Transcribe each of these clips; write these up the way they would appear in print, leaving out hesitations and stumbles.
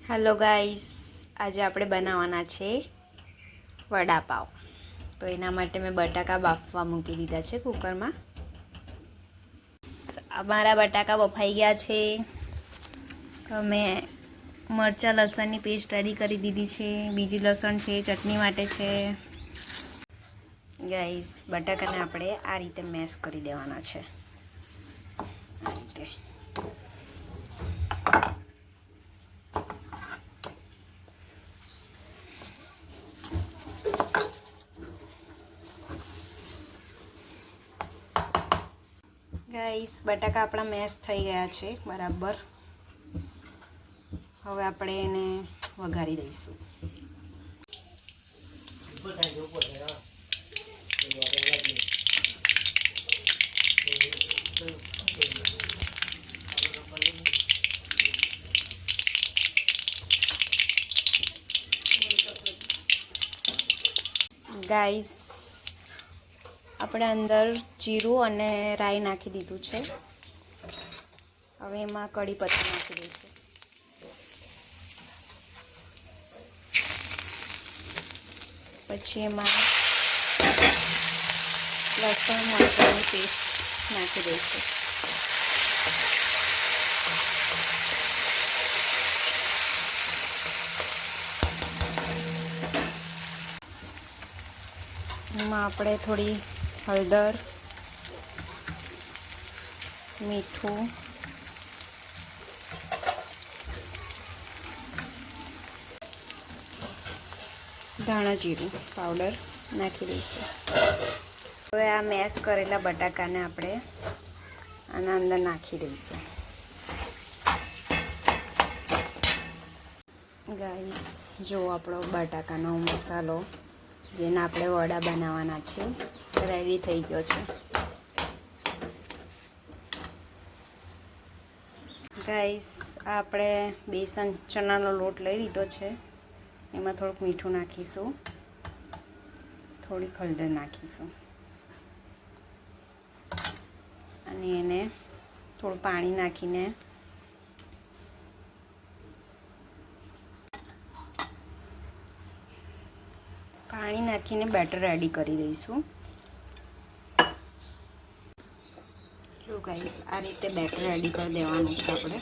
Hello guys, આજે આપણે બનાવવાના છે વડાપાવ. તો એના માટે મેં બટાકા બાફવા મૂકી દીધા છે કુકરમાં. અમારા બટાકા બફાઈ ગયા છે. મેં મરચાં લસણની પેસ્ટ રેડી કરી દીધી છે. બીજી લસણ છે, ચટણી માટે છે. ગાઈસ, બટાકાને આપણે આ રીતે મેશ કરી દેવાના છે. આ રીતે ગાઈસ, બટાકા આપણા મેશ થઈ ગયા છે બરાબર. હવે આપણે એને વઘારી દઈશું. ગાઈસ, આપણે અંદર જીરું અને રાઈ નાખી દીધું છે. હવે એમાં કઢી પત્તા નાખી દઈશું. પછી એમાં લસણ મરચાંની પેસ્ટ નાખી દઈશું. એમાં આપણે થોડી હળદર, મીઠું, ધાણા જીરું પાવડર નાખી દઈશું. હવે આ મેશ કરેલા બટાકાને આપણે આના અંદર નાખી દઈશું. ગાઈસ, જો આપણો બટાકાનો મસાલો જેના આપણે વડા બનાવવાના છે રેડી થઈ ગયો છે. ગાઈસ, આપણે બેસન ચણાનો લોટ લઈ લીધો છે. એમાં થોડુંક મીઠું નાખીશું, થોડીક હળદર નાખીશું અને એને થોડું પાણી નાખીને બેટર રેડી કરી દઈશું. જો ગાઈસ, આ રીતે બેટર રેડી કરી દેવાનું છે આપણે.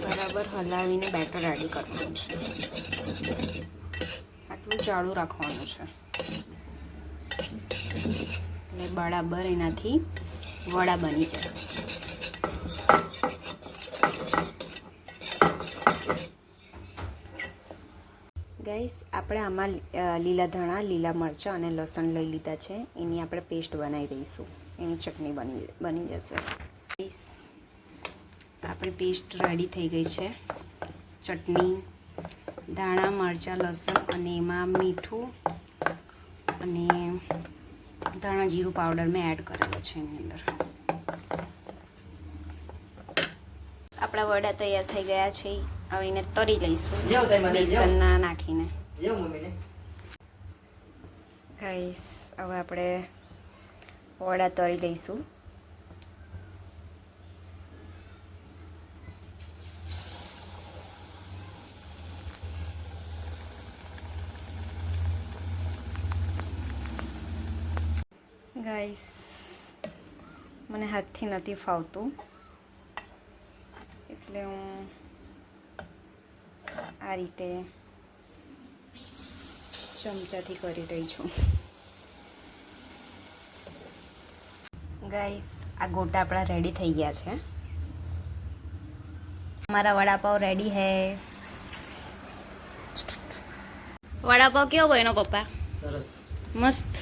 બરાબર હલાવીને બેટર રેડી કરવાનું છે. આટલું જાડું રાખવાનું છે એટલે બરાબર એનાથી વડા બની જાય. ગાઈસ, આપણે આમાં લીલા ધાણા, લીલા મરચાં અને લસણ લઈ લીધા છે. એની આપણે પેસ્ટ બનાવી દઈશું. એની ચટણી બની જશે. ગાઈસ, આપણી પેસ્ટ રેડી થઈ ગઈ છે. ચટણી, ધાણા, મરચાં, લસણ અને એમાં મીઠું અને ધાણા જીરું પાવડર મેં એડ કરેલો છે એની અંદર. આપણા વડા તૈયાર થઈ ગયા છે. હવે એને તળી લઈશું બેસનના નાખીને. ગાઈસ, હવે આપણે વડા તળી લઈશું. ગાઈસ, મને હાથથી નથી ફાવતું એટલે હું આ રીતે ચમચાથી કરી રહી છું. ગાઈસ, આ ગોટા આપણા રેડી થઈ ગયા છે. અમારા વડાપાવ રેડી હે. વડાપાવ કેવો બન્યો પપ્પા? સરસ, મસ્ત.